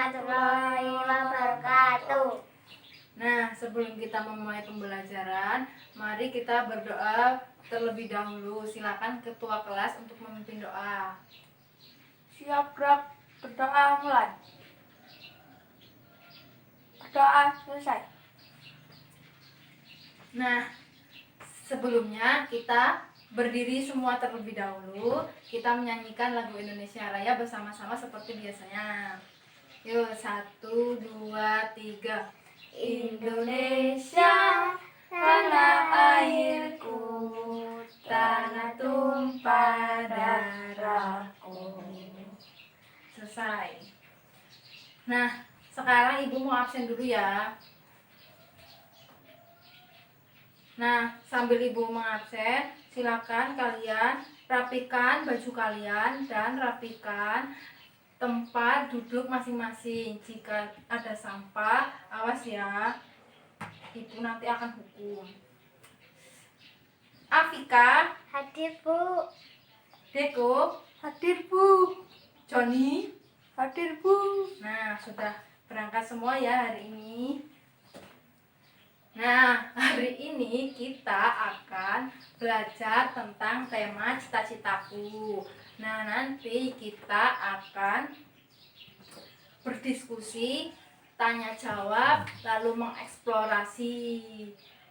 warahmatullahi wabarakatuh. Nah, sebelum kita memulai pembelajaran, mari kita berdoa terlebih dahulu. Silakan ketua kelas untuk memimpin doa. Siap gerak, berdoa mulai. Berdoa selesai. Nah, sebelumnya kita berdiri semua terlebih dahulu. Kita menyanyikan lagu Indonesia Raya bersama-sama seperti biasanya. Yuk, 1, 2, 3. Indonesia, tanah airku, tanah tumpah darahku. Selesai. Nah, sekarang ibu mau absen dulu ya. Nah, sambil ibu mengabsen, silakan kalian rapikan baju kalian dan rapikan tempat duduk masing-masing. Jika ada sampah, awas ya, ibu nanti akan hukum. Afika, Hadir, Bu. Deko, Hadir, Bu. Joni. Hadir, Bu. Nah, sudah berangkat semua ya hari ini. Nah, hari ini kita akan belajar tentang tema cita-citaku. Nah, nanti kita akan berdiskusi, tanya jawab, lalu mengeksplorasi.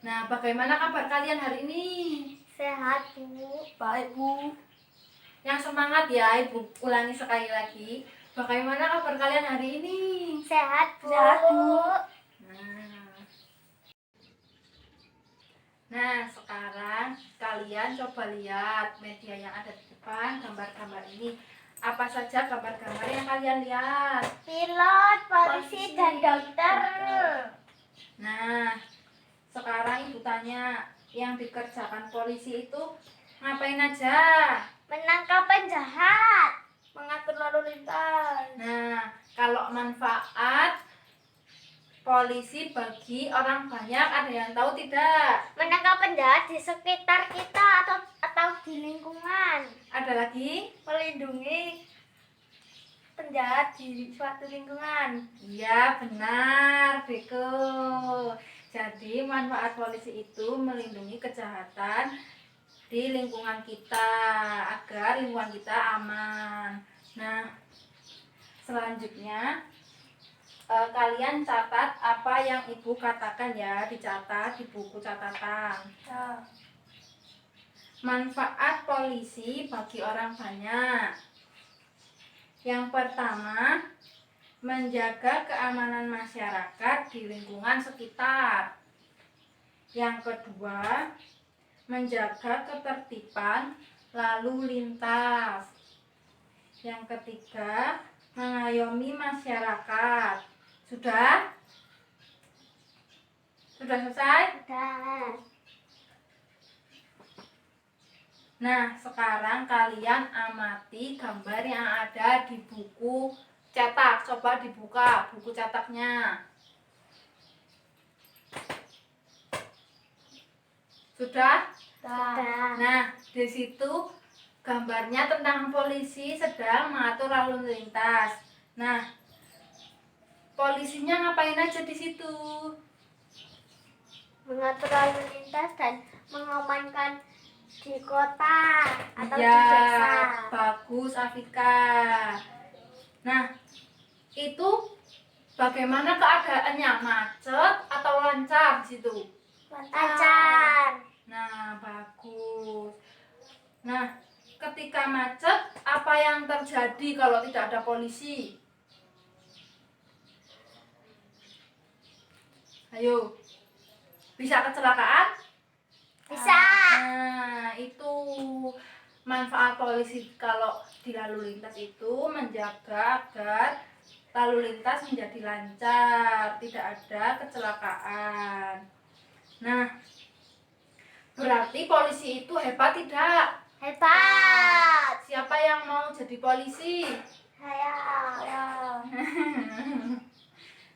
Nah, bagaimana kabar kalian hari ini? Sehat, Bu. Baik, Bu. Yang semangat ya, Ibu ulangi sekali lagi. Bagaimana kabar kalian hari ini? Sehat, Bu. Sehat, Bu. Nah, sekarang kalian coba lihat media yang ada di depan, gambar-gambar ini. Apa saja gambar-gambar yang kalian lihat? Pilot, polisi, dan dokter. Nah, sekarang ibu tanya, yang dikerjakan polisi itu ngapain aja? Menangkap penjahat. Mengatur lalu lintas. Nah, kalau manfaat polisi bagi orang banyak, ada yang tahu tidak? Menangkap penjahat di sekitar kita atau di lingkungan. Ada lagi? Melindungi penjahat di suatu lingkungan. Iya, benar, Beko. Jadi, manfaat polisi itu melindungi kejahatan di lingkungan kita agar lingkungan kita aman. Nah, selanjutnya kalian catat apa yang ibu katakan ya, dicatat di buku catatan. Ya. Manfaat polisi bagi orang banyak. Yang pertama, menjaga keamanan masyarakat di lingkungan sekitar. Yang kedua, menjaga ketertiban lalu lintas. Yang ketiga, mengayomi masyarakat. Sudah? Sudah selesai? Dan Nah, sekarang kalian amati gambar yang ada di buku cetak. Coba dibuka buku cetaknya. Sudah? dan Nah, di situ gambarnya tentang polisi sedang mengatur lalu lintas. Nah, polisinya ngapain aja di situ? mengatur lalu lintas dan mengamankan di kota atau di Ya, desa. bagus Afika. Nah, itu bagaimana keadaannya? Macet atau lancar di situ? Lancar. Nah, bagus. Nah, ketika macet, apa yang terjadi kalau tidak ada polisi? Ayo, bisa kecelakaan? Bisa. Nah, itu manfaat polisi kalau di lalu lintas itu menjaga agar lalu lintas menjadi lancar, tidak ada kecelakaan. Nah, berarti polisi itu hebat tidak? Hebat. Siapa yang mau jadi polisi? Saya.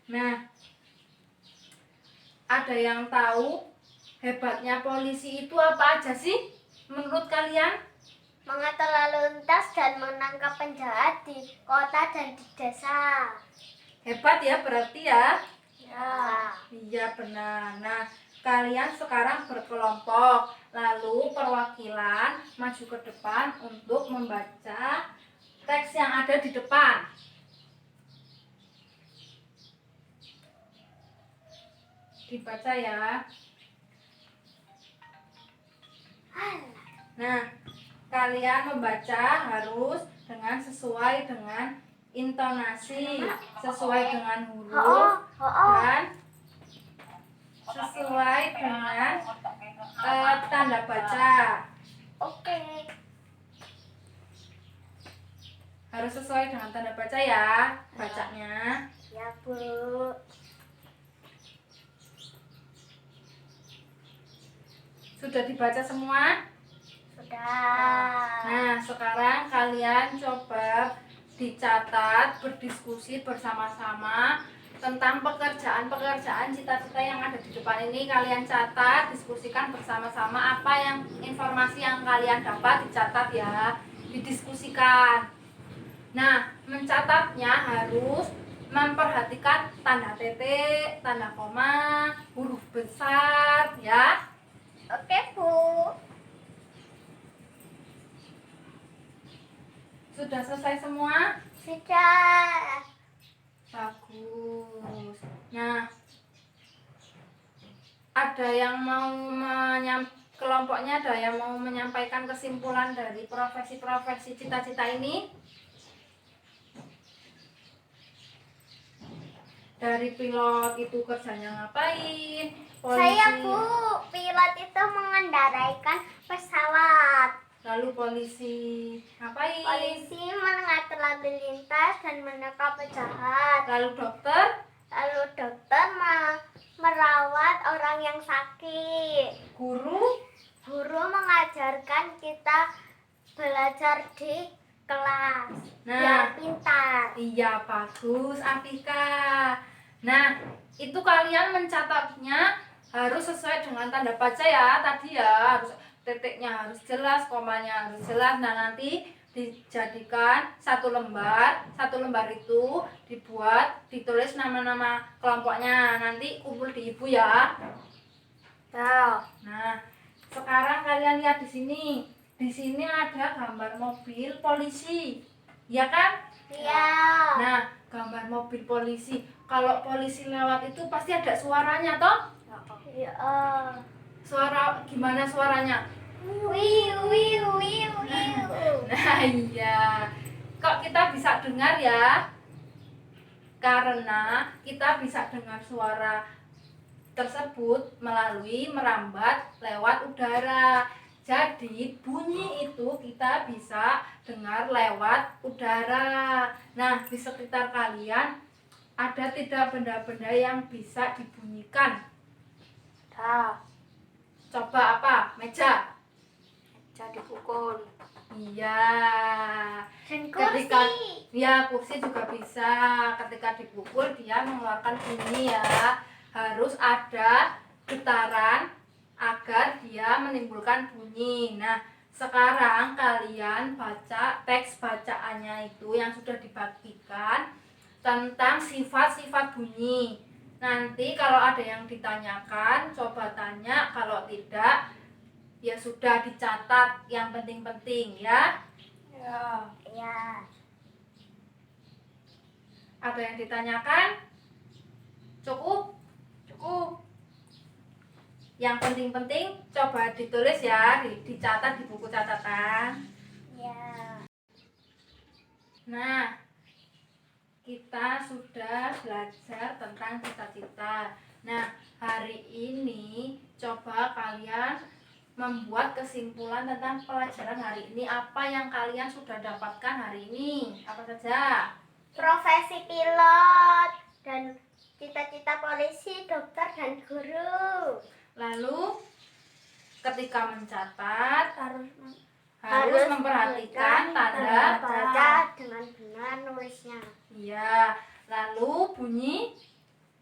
Nah, ada yang tahu hebatnya polisi itu apa aja sih menurut kalian? Mengatur lalu lintas dan menangkap penjahat di kota dan di desa. Hebat ya berarti ya. Ya. Iya benar. Nah, kalian sekarang berkelompok, lalu perwakilan maju ke depan untuk membaca teks yang ada di depan. Dibaca ya. Nah, kalian membaca harus dengan sesuai dengan intonasi, sesuai dengan huruf, dan sesuai dengan tanda baca. Oke. Harus sesuai dengan tanda baca ya, bacanya. Ya, Bu. Sudah dibaca semua? Sudah. Nah, sekarang kalian coba dicatat, berdiskusi bersama-sama tentang pekerjaan-pekerjaan cita-cita yang ada di depan ini. Kalian catat, diskusikan bersama-sama apa yang informasi yang kalian dapat, dicatat ya, didiskusikan. Nah, mencatatnya harus memperhatikan tanda titik, tanda koma, huruf besar ya. Oke, Bu. Sudah selesai semua? Sudah. Bagus. Nah, ada yang mau kelompoknya ada yang mau menyampaikan kesimpulan dari profesi-profesi cita-cita ini? Dari pilot itu kerjanya ngapain? Polisi. Saya, Bu. Pilot itu mengendaraikan pesawat. Lalu polisi ngapain? Polisi mengatur lalu lintas dan menangkap penjahat. Lalu dokter? Lalu dokter merawat orang yang sakit. Guru? Guru mengajarkan kita belajar di kelas. Nah. Biar pintar. Iya, bagus Afika. Nah, itu kalian mencatatnya harus sesuai dengan tanda baca ya. Tadi ya, harus titiknya harus jelas, komanya harus jelas. Nah, nanti dijadikan satu lembar. Satu lembar itu dibuat, ditulis nama-nama kelompoknya. Nanti kumpul di ibu ya. Nah, sekarang kalian lihat di sini. Di sini ada gambar mobil polisi. Ya kan? Iya. Nah, gambar mobil polisi. Kalau polisi lewat itu pasti ada suaranya toh? Iya. Suara gimana suaranya? Wiu wiu wiu wiu. Nah, iya. Kok kita bisa dengar ya? Karena kita bisa dengar suara tersebut melalui merambat lewat udara. Jadi bunyi itu kita bisa dengar lewat udara. Nah, di sekitar kalian ada tidak benda-benda yang bisa dibunyikan? Coba apa? Meja. Meja dipukul. Iya. Dan Ketika kursi. ya kursi juga bisa. Ketika dipukul dia mengeluarkan bunyi ya. Harus ada getaran agar dia menimbulkan bunyi. Nah, sekarang kalian baca teks bacaannya itu yang sudah dibagikan tentang sifat-sifat bunyi. Nanti kalau ada yang ditanyakan, coba tanya. Kalau tidak, ya sudah dicatat yang penting-penting ya. Ya. Ada yang ditanyakan? Cukup? Cukup. Yang penting-penting coba ditulis ya, dicatat di buku catatan. Ya. Nah, kita sudah belajar tentang cita-cita. Nah, hari ini coba kalian membuat kesimpulan tentang pelajaran hari ini. Apa yang kalian sudah dapatkan hari ini? Apa saja? Profesi pilot dan cita-cita polisi, dokter dan guru. Lalu ketika mencatat Harus memperhatikan tanda baca dengan benar nulisnya. Iya. Lalu bunyi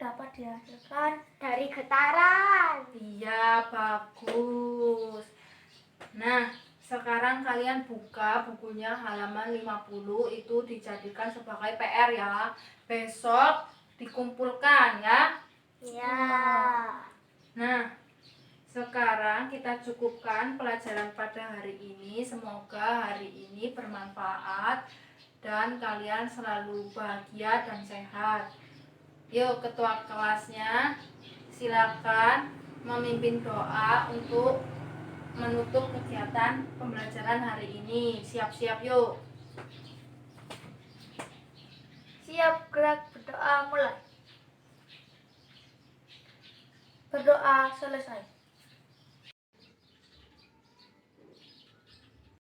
Dapat dihasilkan dari getaran. iya, bagus. Nah, sekarang kalian buka bukunya halaman 50 itu dijadikan sebagai PR ya. Besok dikumpulkan ya. Ya. Nah, sekarang kita cukupkan pelajaran pada hari ini. Semoga hari ini bermanfaat dan kalian selalu bahagia dan sehat. Yuk, ketua kelasnya silakan memimpin doa untuk menutup kegiatan pembelajaran hari ini. Siap-siap yuk. Siap, gerak, berdoa, mulai. Berdoa selesai.